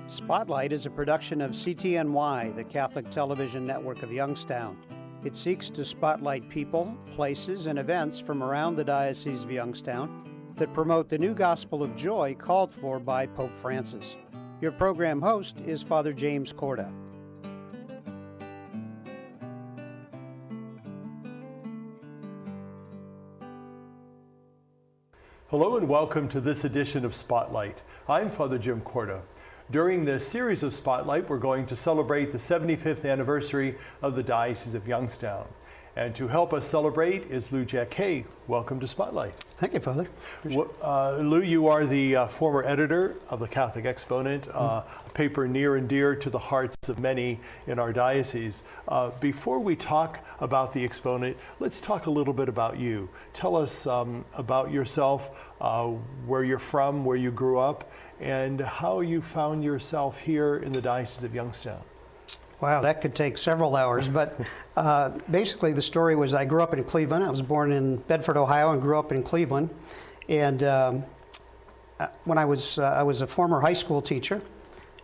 Spotlight is a production of CTNY, the Catholic Television Network of Youngstown. It seeks to spotlight people, places, and events from around the Diocese of Youngstown that promote the new gospel of joy called for by Pope Francis. Your program host is Father James Korda. Hello and welcome to this edition of Spotlight. I'm Father Jim Korda. During this series of Spotlight, we're going to celebrate the 75th anniversary of the Diocese of Youngstown. And to help us celebrate is Lou Jacquet. Welcome to Spotlight. Thank you, Father. Lou, you are the former editor of the Catholic Exponent, a paper near and dear to the hearts of many in our diocese. Before we talk about the Exponent, let's talk a little bit about you. Tell us about yourself, where you're from, where you grew up, and how you found yourself here in the Diocese of Youngstown. Wow, that could take several hours, but basically the story was I grew up in Cleveland. I was born in Bedford, Ohio, and grew up in Cleveland. And when I was a former high school teacher,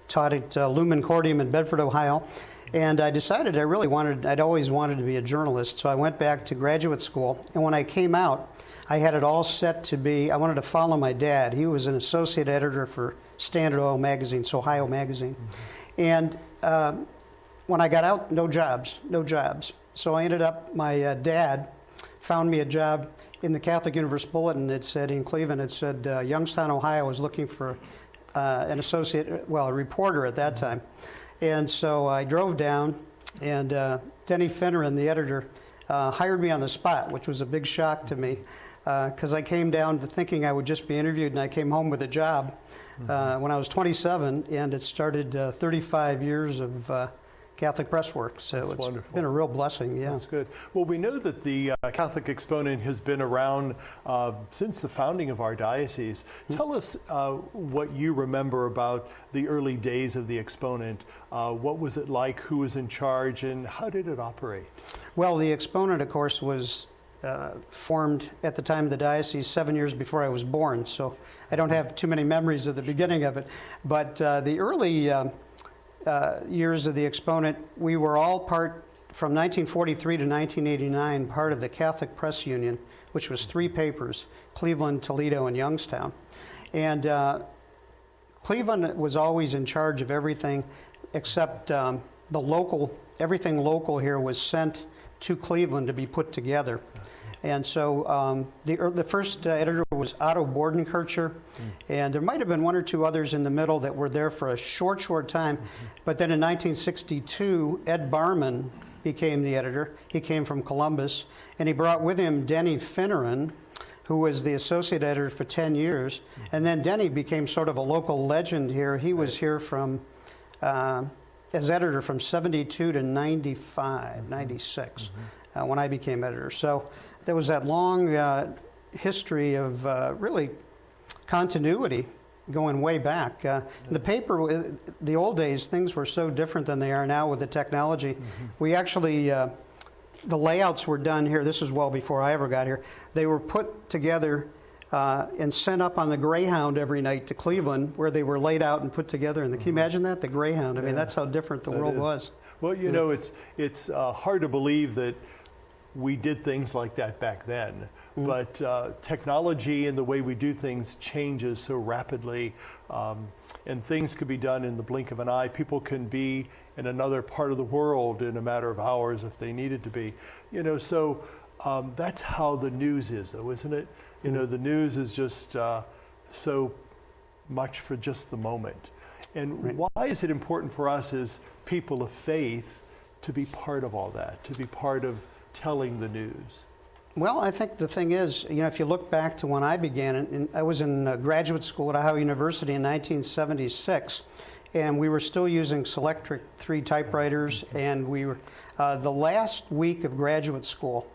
taught at Lumen Cordium in Bedford, Ohio, and I decided I'd always wanted to be a journalist, so I went back to graduate school. And when I came out, I had it all set to be, I wanted to follow my dad. He was an associate editor for Standard Oil magazine, Ohio magazine. And when I got out, no jobs. So I ended up, my dad found me a job in the Catholic Universe Bulletin. It said in Cleveland, it said Youngstown, Ohio was looking for a reporter at that time. And so I drove down, and Denny Finneran, the editor, hired me on the spot, which was a big shock to me, because I came down to thinking I would just be interviewed, and I came home with a job when I was 27, and it started 35 years of Catholic press work, so it's wonderful. Been a real blessing, yeah. That's good. Well, we know that the Catholic Exponent has been around since the founding of our diocese. Tell us what you remember about the early days of the Exponent. What was it like? Who was in charge, and how did it operate? Well, the Exponent, of course, was formed at the time of the diocese 7 years before I was born, so I don't have too many memories of the beginning of it. But the early years of the Exponent, we were all part, from 1943 to 1989, part of the Catholic Press Union, which was 3 papers, Cleveland, Toledo, and Youngstown. And Cleveland was always in charge of everything except everything local here was sent to Cleveland to be put together. And so the first editor was Otto Bordenkircher, and there might have been 1 or 2 others in the middle that were there for a short time. But then in 1962, Ed Barman became the editor. He came from Columbus, and he brought with him Denny Finneran, who was the associate editor for 10 years. And then Denny became sort of a local legend here. He was here from as editor from 72 to 95, 96, when I became editor. So there was that long history of really continuity going way back. The paper, the old days, things were so different than they are now with the technology. We actually, the layouts were done here. This is well before I ever got here. They were put together and sent up on the Greyhound every night to Cleveland, where they were laid out and put together. And can you imagine that? The Greyhound. I mean, that's how different the world was. Well, you know, it's hard to believe that we did things like that back then. But technology and the way we do things changes so rapidly, and things could be done in the blink of an eye. People can be in another part of the world in a matter of hours if they needed to be. You know, so that's how the news is, though, isn't it? You know, the news is just so much for just the moment. And why is it important for us as people of faith to be part of all that, to be part of telling the news? Well, I think the thing is, you know, if you look back to when I began, and I was in graduate school at Ohio University in 1976, and we were still using Selectric 3 typewriters, and we were, the last week of graduate school,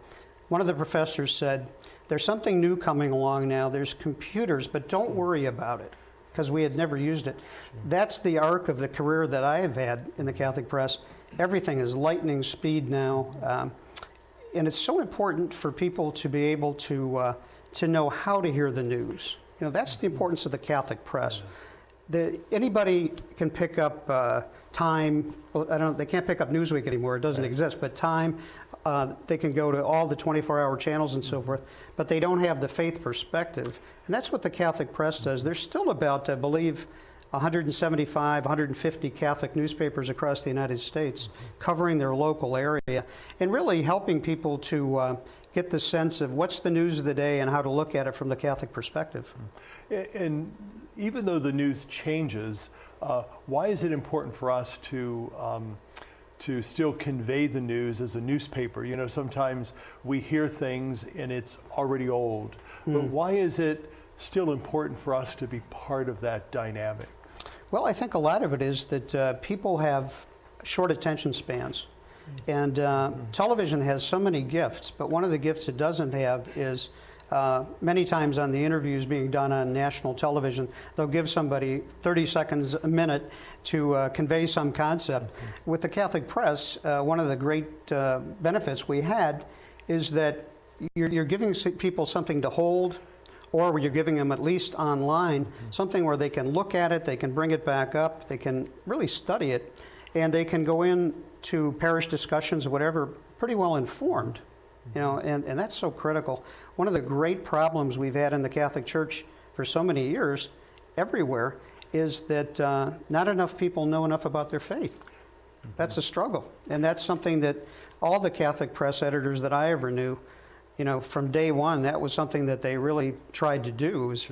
one of the professors said, "There's something new coming along now, there's computers, but don't worry about it," because we had never used it. That's the arc of the career that I have had in the Catholic press. Everything is lightning speed now. And it's so important for people to be able to know how to hear the news. You know, that's the importance of the Catholic press. Anybody can pick up Time. Well, they can't pick up Newsweek anymore. It doesn't exist. But Time, they can go to all the 24-hour channels and so forth. But they don't have the faith perspective. And that's what the Catholic press does. There's still about, I believe, 175, 150 Catholic newspapers across the United States covering their local area and really helping people to get the sense of what's the news of the day and how to look at it from the Catholic perspective. And even though the news changes, why is it important for us to still convey the news as a newspaper? You know, sometimes we hear things and it's already old, but why is it still important for us to be part of that dynamic? Well, I think a lot of it is that people have short attention spans. And television has so many gifts, but one of the gifts it doesn't have is many times on the interviews being done on national television, they'll give somebody 30 seconds a minute to convey some concept. With the Catholic press, one of the great benefits we had is that you're giving people something to hold, or you're giving them at least online something where they can look at it, they can bring it back up, they can really study it, and they can go in to parish discussions or whatever pretty well informed. You know, and that's so critical. One of the great problems we've had in the Catholic Church for so many years, everywhere, is that not enough people know enough about their faith. That's a struggle. And that's something that all the Catholic press editors that I ever knew, you know, from day one, that was something that they really tried to do, was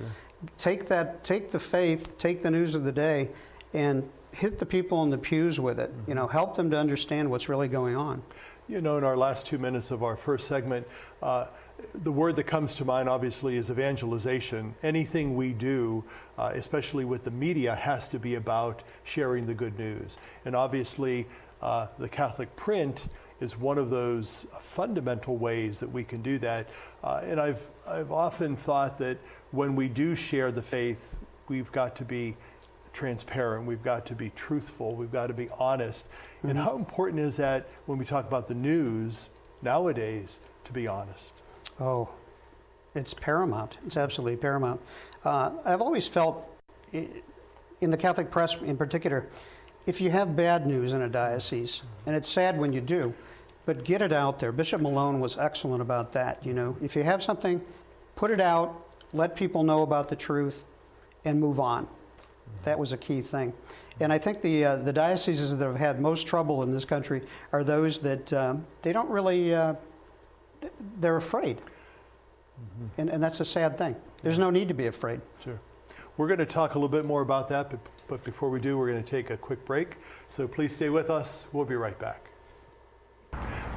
take the faith, take the news of the day, and hit the people in the pews with it. You know, help them to understand what's really going on. You know, in our last 2 minutes of our first segment, the word that comes to mind obviously is evangelization. Anything we do, especially with the media, has to be about sharing the good news. And obviously, the Catholic print is one of those fundamental ways that we can do that. And I've often thought that when we do share the faith, we've got to be transparent, we've got to be truthful, we've got to be honest. And how important is that when we talk about the news nowadays, to be honest? Oh, it's paramount. It's absolutely paramount. I've always felt, in the Catholic press in particular, if you have bad news in a diocese, and it's sad when you do, but get it out there. Bishop Malone was excellent about that. You know, if you have something, put it out, let people know about the truth, and move on. That was a key thing. And I think the dioceses that have had most trouble in this country are those that they don't really, they're afraid. And that's a sad thing. There's no need to be afraid. Sure. We're going to talk a little bit more about that, but before we do, we're going to take a quick break. So please stay with us. We'll be right back.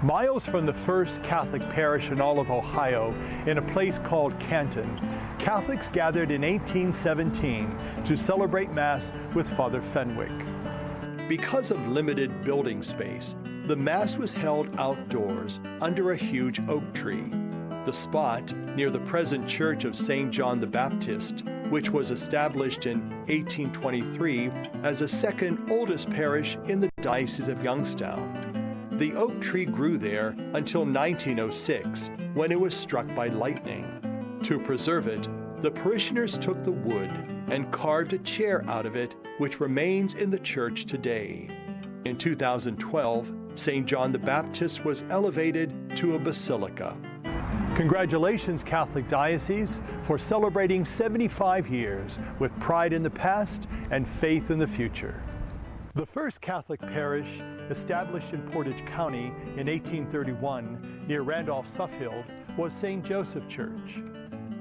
Miles from the first Catholic parish in all of Ohio, in a place called Canton, Catholics gathered in 1817 to celebrate Mass with Father Fenwick. Because of limited building space, the Mass was held outdoors under a huge oak tree. The spot, near the present Church of St. John the Baptist, which was established in 1823 as the second oldest parish in the Diocese of Youngstown. The oak tree grew there until 1906, when it was struck by lightning. To preserve it, the parishioners took the wood and carved a chair out of it, which remains in the church today. In 2012, St. John the Baptist was elevated to a basilica. Congratulations, Catholic Diocese, for celebrating 75 years with pride in the past and faith in the future. The first Catholic parish, established in Portage County in 1831 near Randolph-Suffield, was St. Joseph Church.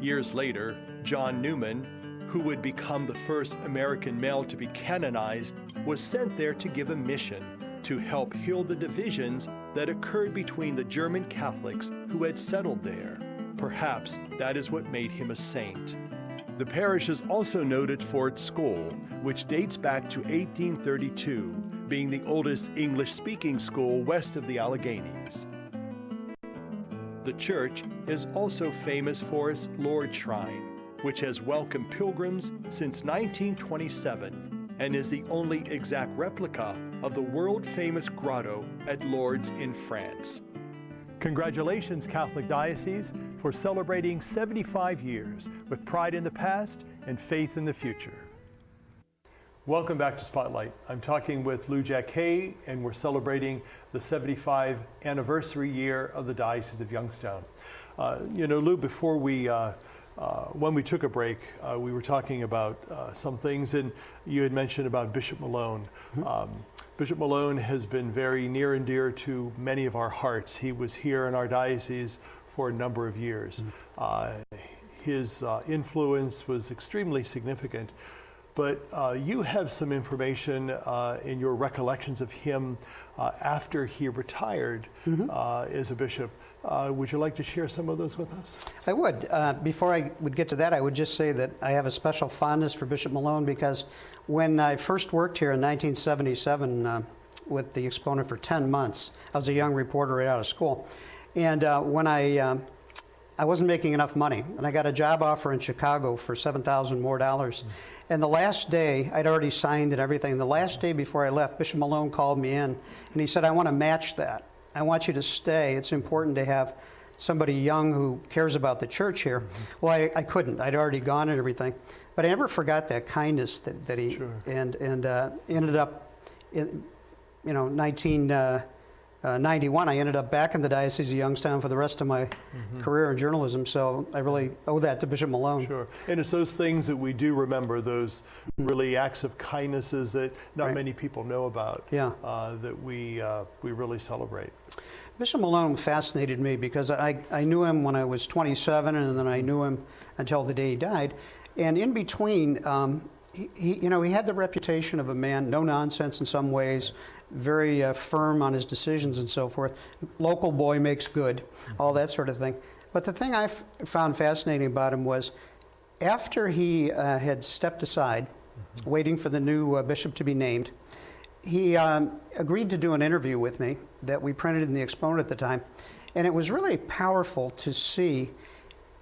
Years later, John Newman, who would become the first American male to be canonized, was sent there to give a mission to help heal the divisions that occurred between the German Catholics who had settled there. Perhaps that is what made him a saint. The parish is also noted for its school, which dates back to 1832, being the oldest English-speaking school west of the Alleghenies. The church is also famous for its Lourdes Shrine, which has welcomed pilgrims since 1927 and is the only exact replica of the world-famous grotto at Lourdes in France. Congratulations, Catholic Diocese, for celebrating 75 years with pride in the past and faith in the future. Welcome back to Spotlight. I'm talking with Lou Jacquet, and we're celebrating the 75th anniversary year of the Diocese of Youngstown. Lou, before when we took a break, we were talking about some things, and you had mentioned about Bishop Malone. Bishop Malone has been very near and dear to many of our hearts. He was here in our diocese for a number of years. His influence was extremely significant. But you have some information in your recollections of him after he retired as a bishop. Would you like to share some of those with us? I would. Before I would get to that, I would just say that I have a special fondness for Bishop Malone because when I first worked here in 1977 with the Exponent for 10 months, I was a young reporter right out of school. And when I wasn't making enough money, and I got a job offer in Chicago for $7,000 more. And the last day, I'd already signed and everything. The last day before I left, Bishop Malone called me in, and he said, I want to match that. I want you to stay. It's important to have somebody young who cares about the church here. Well, I couldn't. I'd already gone and everything. But I never forgot that kindness that he, Sure. and ended up, in 1991, I ended up back in the Diocese of Youngstown for the rest of my career in journalism, so I really owe that to Bishop Malone. Sure. And it's those things that we do remember, those really acts of kindnesses that not many people know about, that we really celebrate. Bishop Malone fascinated me because I knew him when I was 27, and then I knew him until the day he died. And in between, he had the reputation of a man, no nonsense in some ways, very firm on his decisions and so forth. Local boy makes good, all that sort of thing. But the thing I found fascinating about him was after he had stepped aside, waiting for the new bishop to be named, he agreed to do an interview with me that we printed in the Exponent at the time. And it was really powerful to see.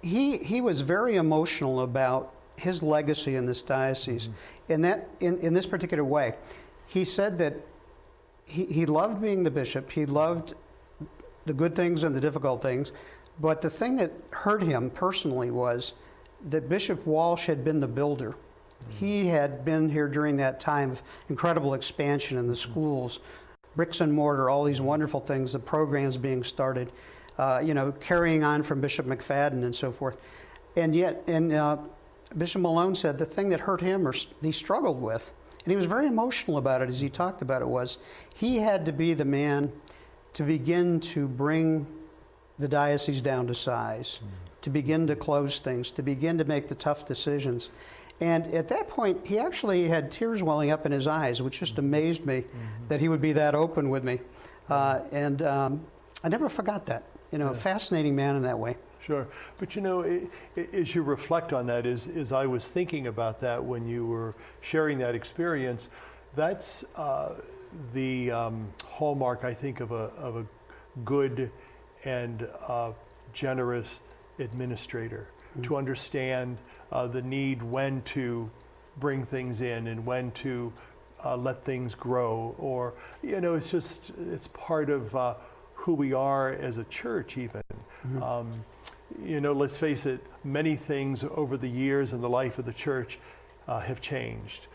He was very emotional about his legacy in this diocese, in this particular way. He said that he loved being the bishop. He loved the good things and the difficult things. But the thing that hurt him personally was that Bishop Walsh had been the builder. He had been here during that time of incredible expansion in the schools, bricks and mortar, all these wonderful things, the programs being started, carrying on from Bishop McFadden and so forth. And yet, Bishop Malone said the thing that hurt him or he struggled with, and he was very emotional about it as he talked about it, was he had to be the man to begin to bring the diocese down to size, to begin to close things, to begin to make the tough decisions. And at that point, he actually had tears welling up in his eyes, which just amazed me that he would be that open with me. And I never forgot that. A fascinating man in that way. Sure. But as you reflect on that, as I was thinking about that when you were sharing that experience, that's the hallmark, I think, of a good and generous administrator, to understand the need when to bring things in and when to let things grow. Or, it's part of who we are as a church even. Let's face it, many things over the years in the life of the church have changed.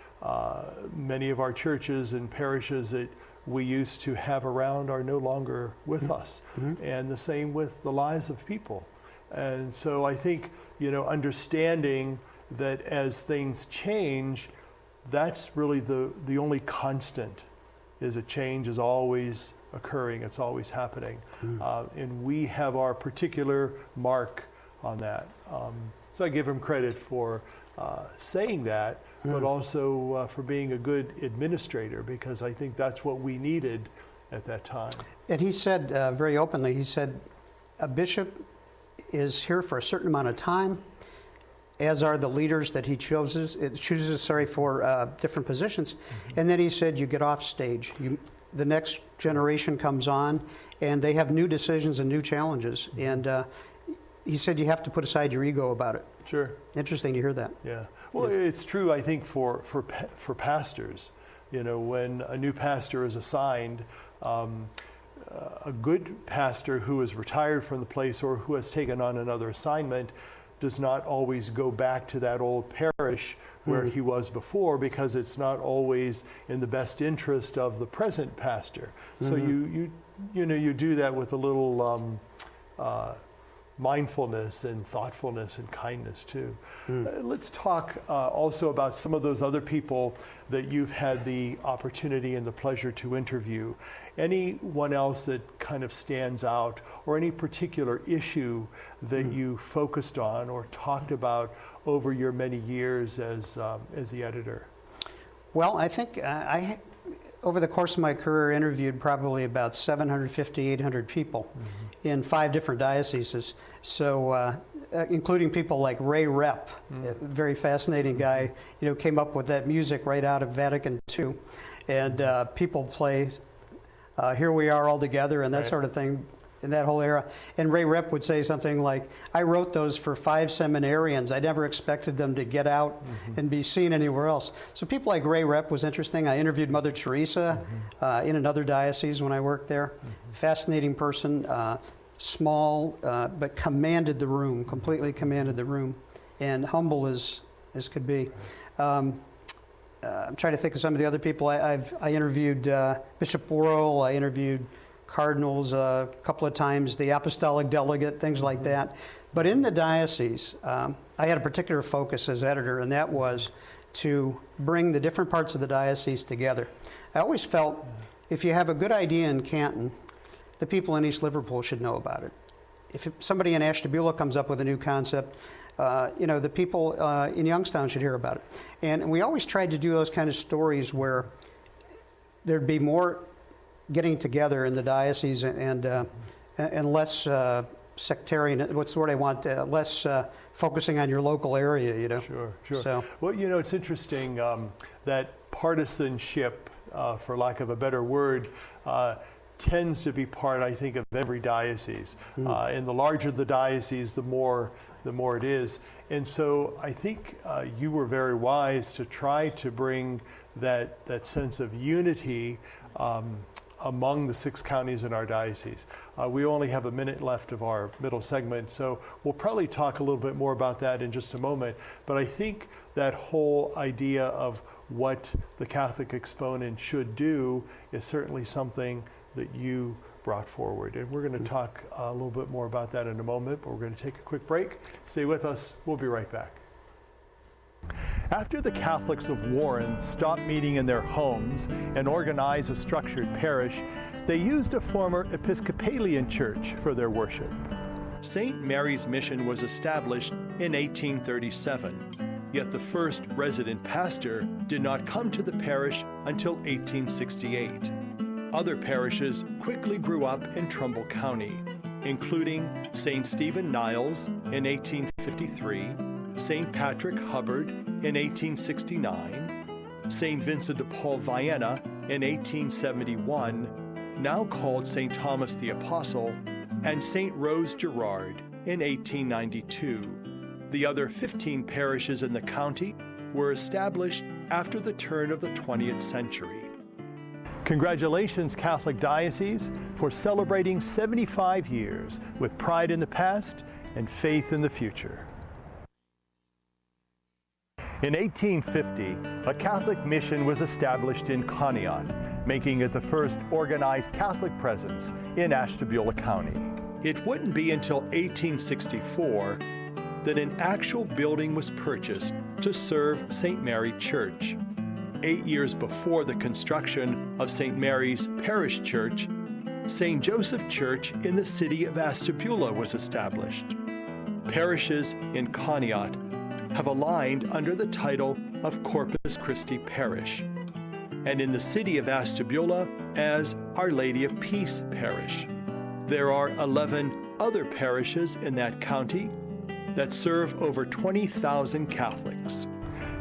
Many of our churches and parishes that we used to have around are no longer with us, and the same with the lives of people. And so I think, understanding that as things change, that's really the only constant, is a change is always occurring, it's always happening. And we have our particular mark on that. So I give him credit for saying that, but also for being a good administrator, because I think that's what we needed at that time. And he said very openly, he said, a bishop is here for a certain amount of time, as are the leaders that he chooses for different positions. And then he said, you get off stage. The next generation comes on, and they have new decisions and new challenges. And he said you have to put aside your ego about it. Sure. Interesting to hear that. Yeah. Well, it's true, I think, for pastors. When a new pastor is assigned, a good pastor who is retired from the place or who has taken on another assignment does not always go back to that old parish where he was before, because it's not always in the best interest of the present pastor. So you do that with a little mindfulness and thoughtfulness and kindness too. Let's talk also about some of those other people that you've had the opportunity and the pleasure to interview. Anyone else that kind of stands out, or any particular issue that you focused on or talked about over your many years as the editor? Well, I think over the course of my career, interviewed probably about 750, 800 people in 5 different dioceses. So, including people like Ray Rep, a very fascinating guy, came up with that music right out of Vatican II. And people play Here We Are All Together and that sort of thing in that whole era. And Ray Rep would say something like, I wrote those for 5 seminarians. I never expected them to get out and be seen anywhere else. So people like Ray Rep was interesting. I interviewed Mother Teresa in another diocese when I worked there. Fascinating person, small, but commanded the room, completely commanded the room, and humble as could be. I'm trying to think of some of the other people. I interviewed Bishop Worrell. I interviewed cardinals a couple of times, the apostolic delegate, things like that. But in the diocese, I had a particular focus as editor, and that was to bring the different parts of the diocese together. I always felt if you have a good idea in Canton, the people in East Liverpool should know about it. If somebody in Ashtabula comes up with a new concept, the people in Youngstown should hear about it. And we always tried to do those kind of stories where there'd be more getting together in the diocese and less sectarian. What's the word I want? Less focusing on your local area. Sure. So, well, it's interesting that partisanship, for lack of a better word, tends to be part, I think, of every diocese. And the larger the diocese, the more it is. And so I think you were very wise to try to bring that sense of unity among the 6 counties in our diocese. We only have a minute left of our middle segment, so we'll probably talk a little bit more about that in just a moment. But I think that whole idea of what the Catholic exponent should do is certainly something that you brought forward. And we're going to talk a little bit more about that in a moment, but we're going to take a quick break. Stay with us. We'll be right back. After the Catholics of Warren stopped meeting in their homes and organized a structured parish, they used a former Episcopalian church for their worship. St. Mary's Mission was established in 1837, yet the first resident pastor did not come to the parish until 1868. Other parishes quickly grew up in Trumbull County, including St. Stephen Niles in 1853, St. Patrick Hubbard in 1869, St. Vincent de Paul Vienna in 1871, now called St. Thomas the Apostle, and St. Rose Gerard in 1892. The other 15 parishes in the county were established after the turn of the 20th century. Congratulations, Catholic Diocese, for celebrating 75 years with pride in the past and faith in the future. In 1850, a Catholic mission was established in Conneaut, making it the first organized Catholic presence in Ashtabula County. It wouldn't be until 1864 that an actual building was purchased to serve St. Mary Church. 8 years before the construction of St. Mary's Parish Church, St. Joseph Church in the city of Ashtabula was established. Parishes in Conneaut have aligned under the title of Corpus Christi Parish, and in the city of Ashtabula as Our Lady of Peace Parish. There are 11 other parishes in that county that serve over 20,000 Catholics.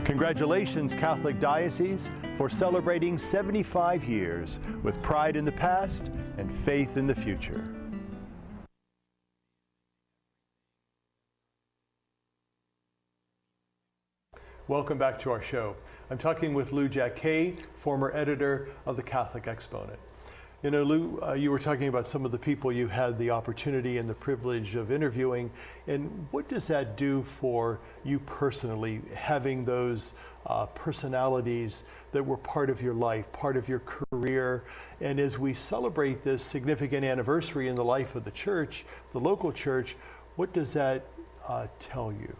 Congratulations, Catholic Diocese, for celebrating 75 years with pride in the past and faith in the future. Welcome back to our show. I'm talking with Lou Jacquet, former editor of the Catholic Exponent. You know, Lou, you were talking about some of the people you had the opportunity and the privilege of interviewing, and what does that do for you personally, having those personalities that were part of your life, part of your career? And as we celebrate this significant anniversary in the life of the church, the local church, what does that tell you?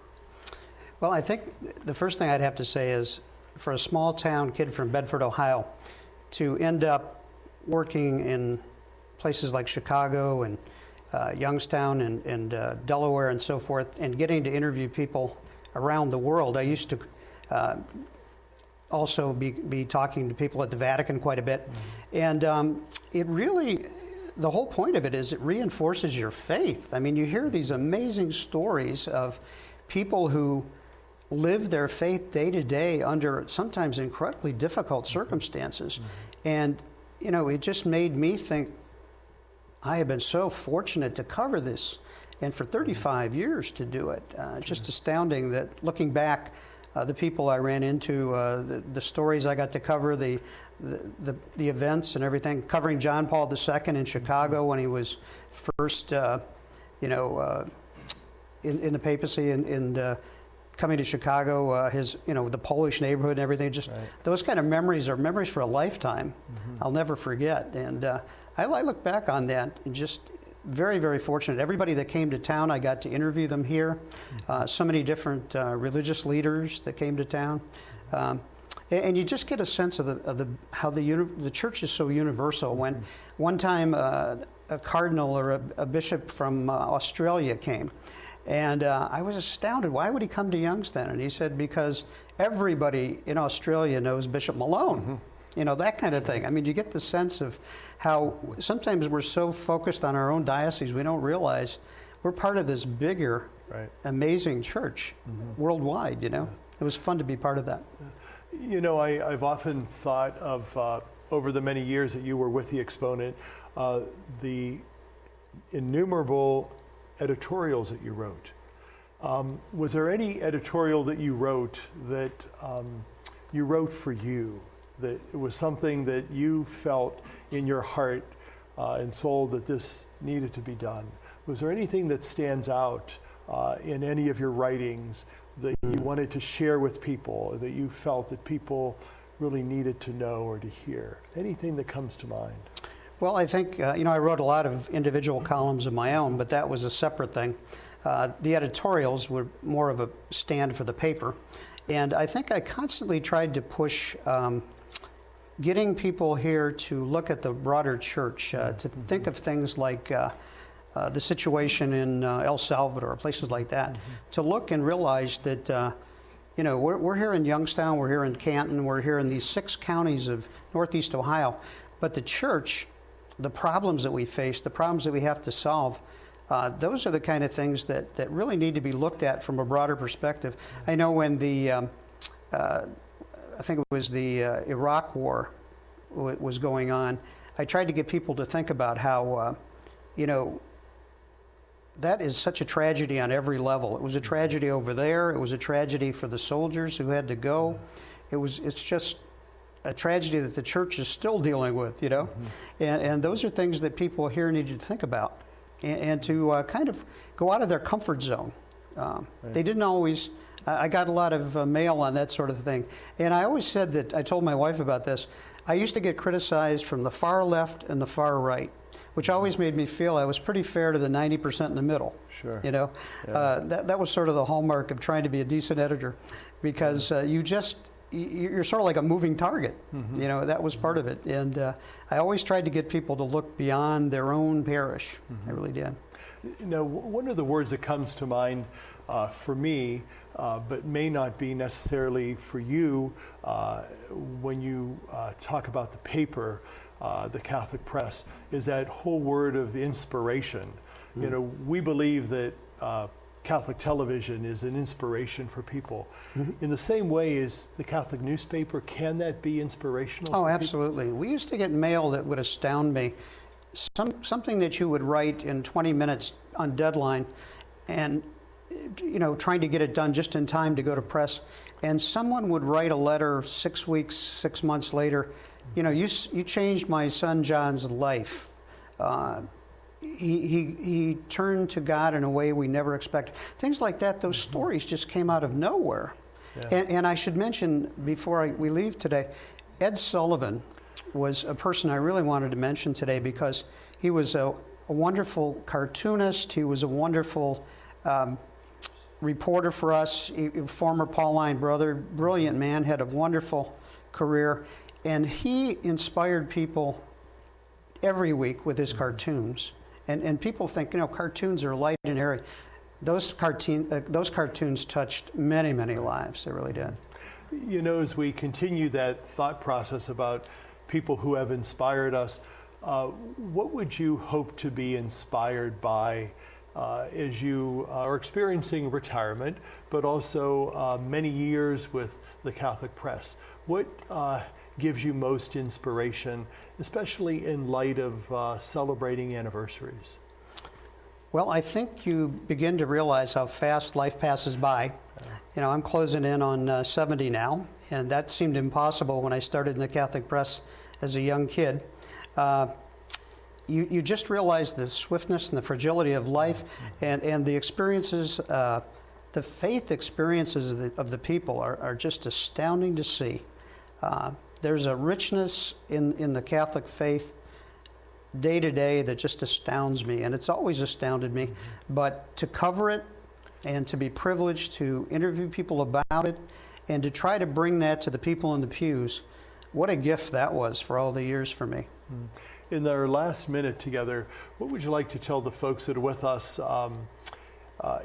Well, I think the first thing I'd have to say is, for a small town kid from Bedford, Ohio, to end up working in places like Chicago and Youngstown and Delaware and so forth, and getting to interview people around the world. I used to also be talking to people at the Vatican quite a bit. And it really, the whole point of it is it reinforces your faith. I mean, you hear these amazing stories of people who live their faith day to day under sometimes incredibly difficult circumstances. And you know, it just made me think, I have been so fortunate to cover this, and for 35 years to do it. Just astounding that, looking back, the people I ran into, the stories I got to cover, the events and everything, covering John Paul II in Chicago when he was first, in the papacy and coming to Chicago, his, the Polish neighborhood and everything, just those kind of memories are memories for a lifetime. I'll never forget. And I look back on that and just very, very fortunate. Everybody that came to town, I got to interview them here. So many different religious leaders that came to town. And you just get a sense of how the church is so universal. When one time a cardinal or a bishop from Australia came, and I was astounded. Why would he come to Youngstown? And he said, because everybody in Australia knows Bishop Malone. That kind of thing. I mean, you get the sense of how sometimes we're so focused on our own diocese, we don't realize we're part of this bigger, amazing church worldwide, It was fun to be part of that. I've often thought of, over the many years that you were with the Exponent, the innumerable editorials that you wrote. Was there any editorial that you wrote for you, that it was something that you felt in your heart and soul that this needed to be done? Was there anything that stands out in any of your writings that you wanted to share with people, that you felt that people really needed to know or to hear? Anything that comes to mind? Well, I think, I wrote a lot of individual columns of my own, but that was a separate thing. The editorials were more of a stand for the paper. And I think I constantly tried to push getting people here to look at the broader church, to think of things like the situation in El Salvador, places like that, to look and realize that, we're here in Youngstown, we're here in Canton, we're here in these 6 counties of Northeast Ohio, but the church, the problems that we face, the problems that we have to solve, those are the kind of things that really need to be looked at from a broader perspective. I know when I think it was the Iraq War was going on, I tried to get people to think about how, that is such a tragedy on every level. It was a tragedy over there. It was a tragedy for the soldiers who had to go. It's just a tragedy that the church is still dealing with, And those are things that people here need to think about and to kind of go out of their comfort zone. They didn't always, I got a lot of mail on that sort of thing. And I always said that, I told my wife about this, I used to get criticized from the far left and the far right, which always made me feel I was pretty fair to the 90% in the middle. Sure. That was sort of the hallmark of trying to be a decent editor, because you're sort of like a moving target. That was part of it. And I always tried to get people to look beyond their own parish. I really did. One of the words that comes to mind for me, but may not be necessarily for you, when you talk about the paper, the Catholic press, is that whole word of inspiration. We believe that Catholic television is an inspiration for people. In the same way as the Catholic newspaper, can that be inspirational? Oh, absolutely. We used to get mail that would astound me. Something that you would write in 20 minutes on deadline, and trying to get it done just in time to go to press, and someone would write a letter 6 weeks, 6 months later, You know, you changed my son John's life. He turned to God in a way we never expected. Things like that, those stories just came out of nowhere. Yeah. And I should mention, before we leave today, Ed Sullivan was a person I really wanted to mention today because he was a wonderful cartoonist. He was a wonderful reporter for us, former Pauline brother, brilliant man, had a wonderful career. And he inspired people every week with his cartoons. And people think, you know, cartoons are light and airy. Those cartoons touched many, many lives. They really did. You know, as we continue that thought process about people who have inspired us, what would you hope to be inspired by as you are experiencing retirement, but also many years with the Catholic press? What gives you most inspiration, especially in light of celebrating anniversaries? Well, I think you begin to realize how fast life passes by. You know, I'm closing in on 70 now, and that seemed impossible when I started in the Catholic press as a young kid. You just realize the swiftness and the fragility of life, and the experiences, the faith experiences of the people are just astounding to see. There's a richness in the Catholic faith day to day that just astounds me, and it's always astounded me. But to cover it and to be privileged to interview people about it and to try to bring that to the people in the pews, what a gift that was for all the years for me. In our last minute together, what would you like to tell the folks that are with us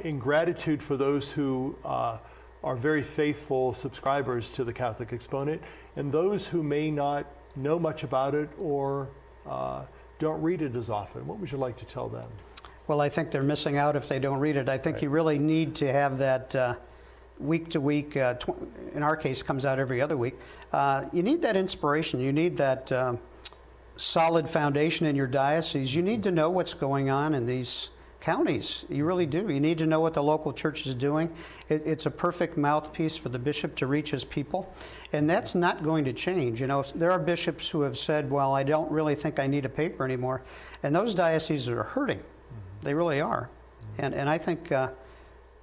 in gratitude for those who are very faithful subscribers to the Catholic Exponent, and those who may not know much about it or don't read it as often? What would you like to tell them? Well, I think they're missing out if they don't read it. I think you really need to have that week to week, in our case, comes out every other week. You need that inspiration. You need that solid foundation in your diocese. You need to know what's going on in these counties. You really do. You need to know what the local church is doing. It's a perfect mouthpiece for the bishop to reach his people, and that's not going to change. You know, there are bishops who have said, well, I don't really think I need a paper anymore, and those dioceses are hurting. They really are. And I think, you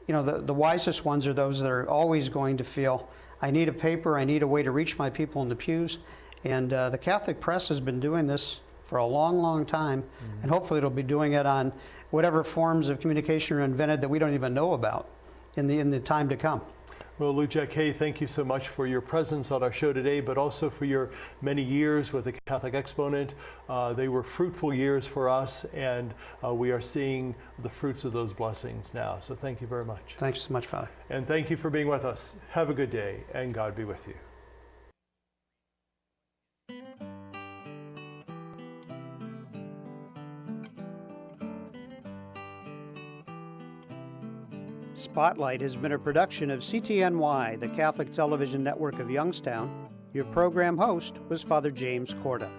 know, the wisest ones are those that are always going to feel, I need a paper, I need a way to reach my people in the pews. And the Catholic press has been doing this for a long, long time, and hopefully it'll be doing it on whatever forms of communication are invented that we don't even know about in the time to come. Well, Lou Jacquet, thank you so much for your presence on our show today, but also for your many years with the Catholic Exponent. They were fruitful years for us, and we are seeing the fruits of those blessings now. So thank you very much. Thanks so much, Father. And thank you for being with us. Have a good day, and God be with you. Spotlight has been a production of CTNY, the Catholic Television Network of Youngstown. Your program host was Father James Korda.